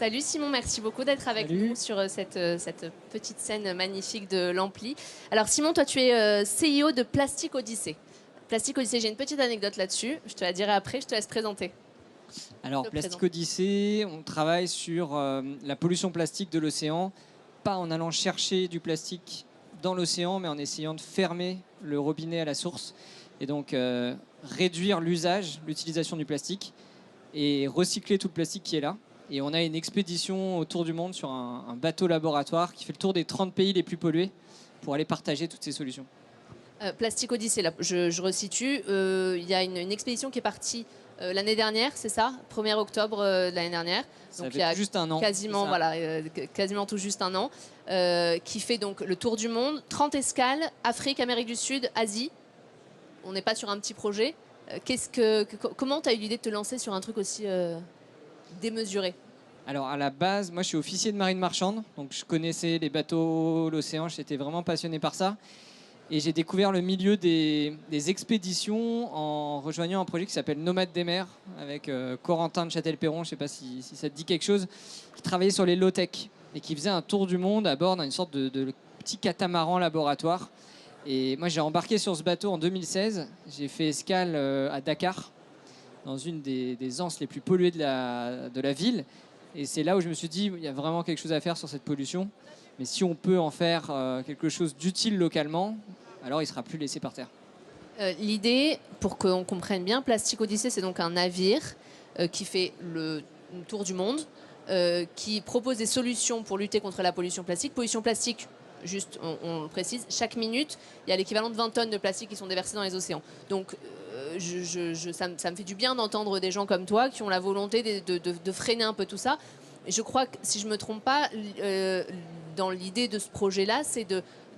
Salut Simon, merci beaucoup d'être avec Salut. nous sur cette petite scène magnifique de l'Ampli. Alors Simon, toi tu es CIO de Plastic Odyssey. Plastic Odyssey, j'ai une petite anecdote là-dessus, je te la dirai après, je te laisse présenter. Alors, Te Plastic présenter. Odyssey, on travaille sur la pollution plastique de l'océan, pas en allant chercher du plastique dans l'océan, mais en essayant de fermer le robinet à la source et donc réduire l'utilisation du plastique et recycler tout le plastique qui est là. Et on a une expédition autour du monde sur un bateau laboratoire qui fait le tour des 30 pays les plus pollués pour aller partager toutes ces solutions. Plastic Odyssey, là, je resitue, il y a une expédition qui est partie l'année dernière, c'est ça 1er octobre de l'année dernière. Ça Donc fait il y a tout juste un an. quasiment, c'est ça. voilà, quasiment tout juste un an, qui fait donc le tour du monde, 30 escales, Afrique, Amérique du Sud, Asie. On n'est pas sur un petit projet. Comment tu as eu l'idée de te lancer sur un truc aussi démesuré? Alors à la base, moi je suis officier de marine marchande, donc je connaissais les bateaux, l'océan, j'étais vraiment passionné par ça. Et j'ai découvert le milieu des expéditions en rejoignant un projet qui s'appelle Nomades des mers avec Corentin de Châtel-Perron, je ne sais pas si ça te dit quelque chose, qui travaillait sur les low-tech et qui faisait un tour du monde à bord d'une sorte de petit catamaran laboratoire. Et moi j'ai embarqué sur ce bateau en 2016, j'ai fait escale à Dakar, dans une des anses les plus polluées de la ville. Et c'est là où je me suis dit, il y a vraiment quelque chose à faire sur cette pollution. Mais si on peut en faire quelque chose d'utile localement, alors il ne sera plus laissé par terre. L'idée, pour qu'on comprenne bien, Plastic Odyssey, c'est donc un navire qui fait le tour du monde, qui propose des solutions pour lutter contre la pollution plastique. Pollution plastique, juste, on le précise, chaque minute, il y a l'équivalent de 20 tonnes de plastique qui sont déversées dans les océans. Donc, ça me fait du bien d'entendre des gens comme toi qui ont la volonté de freiner un peu tout ça. Et je crois que, si je ne me trompe pas, dans l'idée de ce projet-là, c'est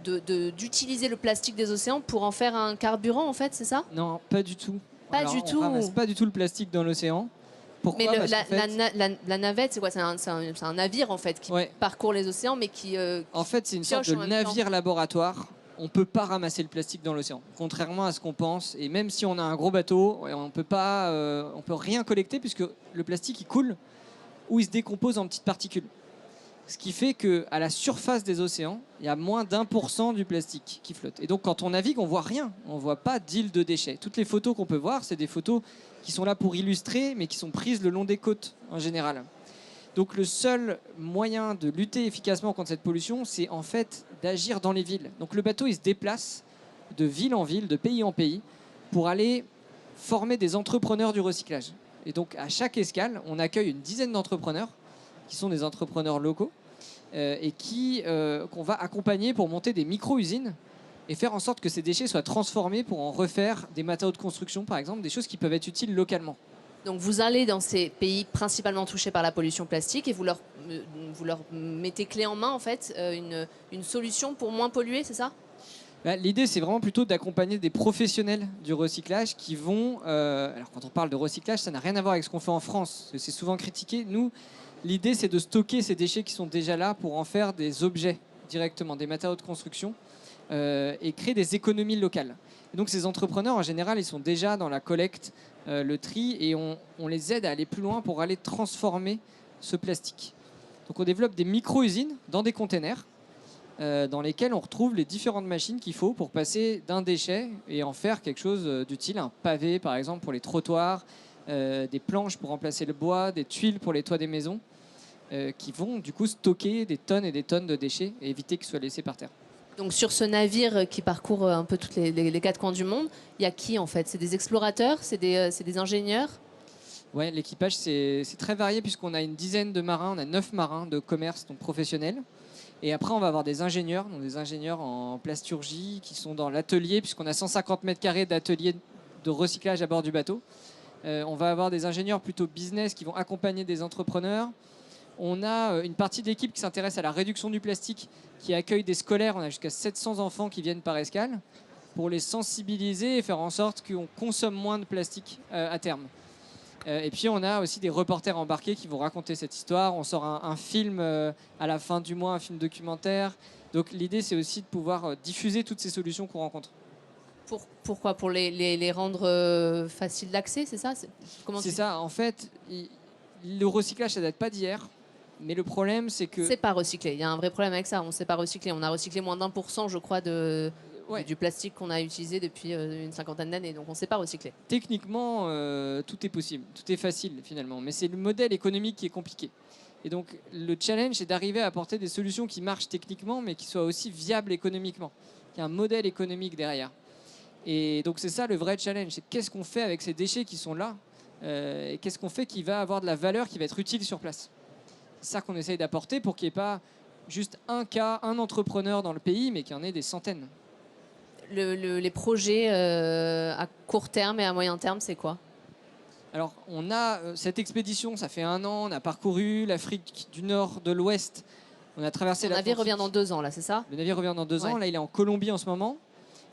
d'utiliser le plastique des océans pour en faire un carburant, en fait, c'est ça? Non, pas du tout. Pas Alors, du on tout. ramasse pas du tout le plastique dans l'océan. Mais Pourquoi? Parce qu'en fait, la navette, c'est quoi? C'est un navire, en fait, qui ouais, parcourt les océans, mais en fait, c'est une sorte pioche de en même temps. navire laboratoire. On ne peut pas ramasser le plastique dans l'océan, contrairement à ce qu'on pense. Et même si on a un gros bateau, on peut pas, on peut rien collecter puisque le plastique il coule ou il se décompose en petites particules. Ce qui fait qu'à la surface des océans, il y a moins d'1% du plastique qui flotte. Et donc quand on navigue, on voit rien. On voit pas d'île de déchets. Toutes les photos qu'on peut voir, c'est des photos qui sont là pour illustrer, mais qui sont prises le long des côtes en général. Donc le seul moyen de lutter efficacement contre cette pollution, c'est en fait d'agir dans les villes. Donc le bateau, il se déplace de ville en ville, de pays en pays, pour aller former des entrepreneurs du recyclage. Et donc à chaque escale, on accueille une dizaine d'entrepreneurs, qui sont des entrepreneurs locaux, et qu'on va accompagner pour monter des micro-usines et faire en sorte que ces déchets soient transformés pour en refaire des matériaux de construction, par exemple, des choses qui peuvent être utiles localement. Donc vous allez dans ces pays principalement touchés par la pollution plastique et vous leur mettez clé en main, en fait, une solution pour moins polluer, c'est ça? L'idée, c'est vraiment plutôt d'accompagner des professionnels du recyclage qui vont... alors quand on parle de recyclage, ça n'a rien à voir avec ce qu'on fait en France. C'est souvent critiqué. Nous, l'idée, c'est de stocker ces déchets qui sont déjà là pour en faire des objets directement, des matériaux de construction, et créer des économies locales. Et donc ces entrepreneurs, en général, ils sont déjà dans la collecte, le tri, et on les aide à aller plus loin pour aller transformer ce plastique. Donc on développe des micro-usines dans des containers, dans lesquels on retrouve les différentes machines qu'il faut pour passer d'un déchet et en faire quelque chose d'utile. Un pavé, par exemple, pour les trottoirs, des planches pour remplacer le bois, des tuiles pour les toits des maisons, qui vont du coup stocker des tonnes et des tonnes de déchets et éviter qu'ils soient laissés par terre. Donc sur ce navire qui parcourt un peu tous les quatre coins du monde, il y a qui, en fait? C'est des explorateurs? C'est des ingénieurs? Ouais, l'équipage, c'est très varié puisqu'on a une dizaine de marins, on a 9 marins de commerce, donc professionnels. Et après, on va avoir des ingénieurs, donc des ingénieurs en plasturgie qui sont dans l'atelier, puisqu'on a 150 mètres carrés d'atelier de recyclage à bord du bateau. On va avoir des ingénieurs plutôt business qui vont accompagner des entrepreneurs. On a une partie de l'équipe qui s'intéresse à la réduction du plastique, qui accueille des scolaires. On a jusqu'à 700 enfants qui viennent par escale pour les sensibiliser et faire en sorte qu'on consomme moins de plastique à terme. Et puis on a aussi des reporters embarqués qui vont raconter cette histoire. On sort un film à la fin du mois, un film documentaire. Donc l'idée, c'est aussi de pouvoir diffuser toutes ces solutions qu'on rencontre. Pourquoi? Pour les rendre faciles d'accès, c'est ça? C'est ça, en fait, le recyclage, ça date pas d'hier. Mais le problème, c'est que... C'est pas recyclé. Il y a un vrai problème avec ça. On ne sait pas recycler. On a recyclé moins d'1%, je crois, du plastique qu'on a utilisé depuis une cinquantaine d'années. Donc on ne sait pas recycler. Techniquement, tout est possible, tout est facile finalement. Mais c'est le modèle économique qui est compliqué. Et donc le challenge, c'est d'arriver à apporter des solutions qui marchent techniquement, mais qui soient aussi viables économiquement. Il y a un modèle économique derrière. Et donc c'est ça le vrai challenge. C'est qu'est-ce qu'on fait avec ces déchets qui sont là et qu'est-ce qu'on fait qui va avoir de la valeur, qui va être utile sur place. C'est ça qu'on essaye d'apporter pour qu'il n'y ait pas juste un cas, un entrepreneur dans le pays, mais qu'il y en ait des centaines. Les projets à court terme et à moyen terme, c'est quoi? Alors, on a cette expédition, ça fait 1 an, on a parcouru l'Afrique du Nord, de l'Ouest, on a traversé l'Atlantique. Le navire revient dans 2 ans, là, c'est ça? Le navire revient dans 2 ans, là il est en Colombie en ce moment.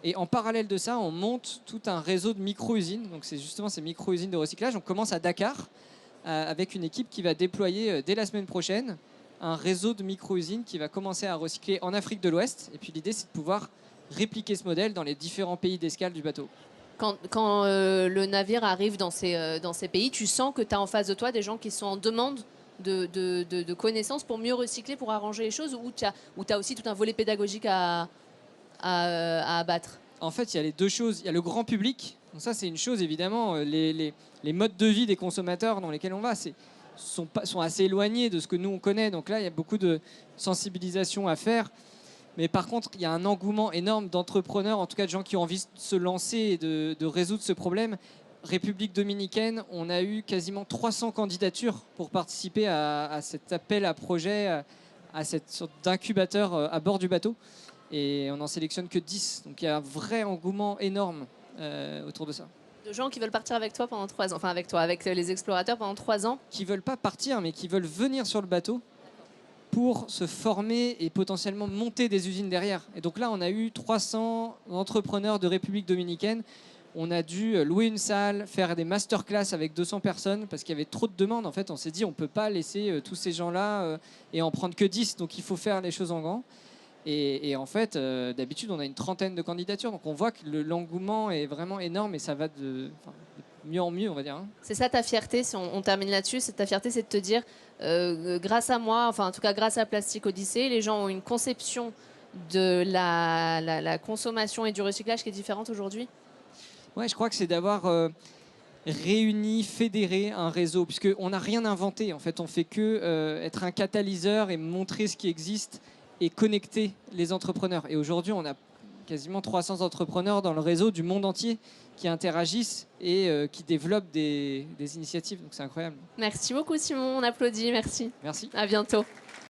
Et en parallèle de ça, on monte tout un réseau de micro-usines. Donc c'est justement ces micro-usines de recyclage. On commence à Dakar avec une équipe qui va déployer dès la semaine prochaine un réseau de micro-usines qui va commencer à recycler en Afrique de l'Ouest. Et puis l'idée, c'est de pouvoir répliquer ce modèle dans les différents pays d'escale du bateau. Quand le navire arrive dans ces pays, tu sens que tu as en face de toi des gens qui sont en demande de connaissances pour mieux recycler, pour arranger les choses, ou tu as aussi tout un volet pédagogique à abattre? En fait, il y a les deux choses. Il y a le grand public. Donc ça, c'est une chose, évidemment. Les modes de vie des consommateurs dans lesquels on va sont assez éloignés de ce que nous, on connaît. Donc là, il y a beaucoup de sensibilisation à faire. Mais par contre, il y a un engouement énorme d'entrepreneurs, en tout cas de gens qui ont envie de se lancer et de résoudre ce problème. République dominicaine, on a eu quasiment 300 candidatures pour participer à cet appel à projet, à cette sorte d'incubateur à bord du bateau. Et on n'en sélectionne que 10. Donc il y a un vrai engouement énorme autour de ça. De gens qui veulent partir avec toi pendant 3 ans, enfin avec toi, avec les explorateurs pendant 3 ans? Qui ne veulent pas partir, mais qui veulent venir sur le bateau pour se former et potentiellement monter des usines derrière. Et donc là, on a eu 300 entrepreneurs de République dominicaine. On a dû louer une salle, faire des masterclass avec 200 personnes parce qu'il y avait trop de demandes. En fait, on s'est dit, on ne peut pas laisser tous ces gens-là et en prendre que 10. Donc il faut faire les choses en grand. Et en fait, d'habitude, on a une trentaine de candidatures. Donc on voit que l'engouement est vraiment énorme et ça va de mieux en mieux, on va dire. C'est ça ta fierté, si on termine là-dessus, ta fierté, c'est de te dire, grâce à moi, enfin en tout cas grâce à Plastic Odyssey, les gens ont une conception de la consommation et du recyclage qui est différente aujourd'hui? Ouais, je crois que c'est d'avoir réuni, fédéré un réseau, puisqu'on n'a rien inventé. En fait, on fait que être un catalyseur et montrer ce qui existe et connecter les entrepreneurs. Et aujourd'hui, on a quasiment 300 entrepreneurs dans le réseau du monde entier qui interagissent et qui développent des initiatives. Donc c'est incroyable. Merci beaucoup Simon, on applaudit, merci. Merci. À bientôt.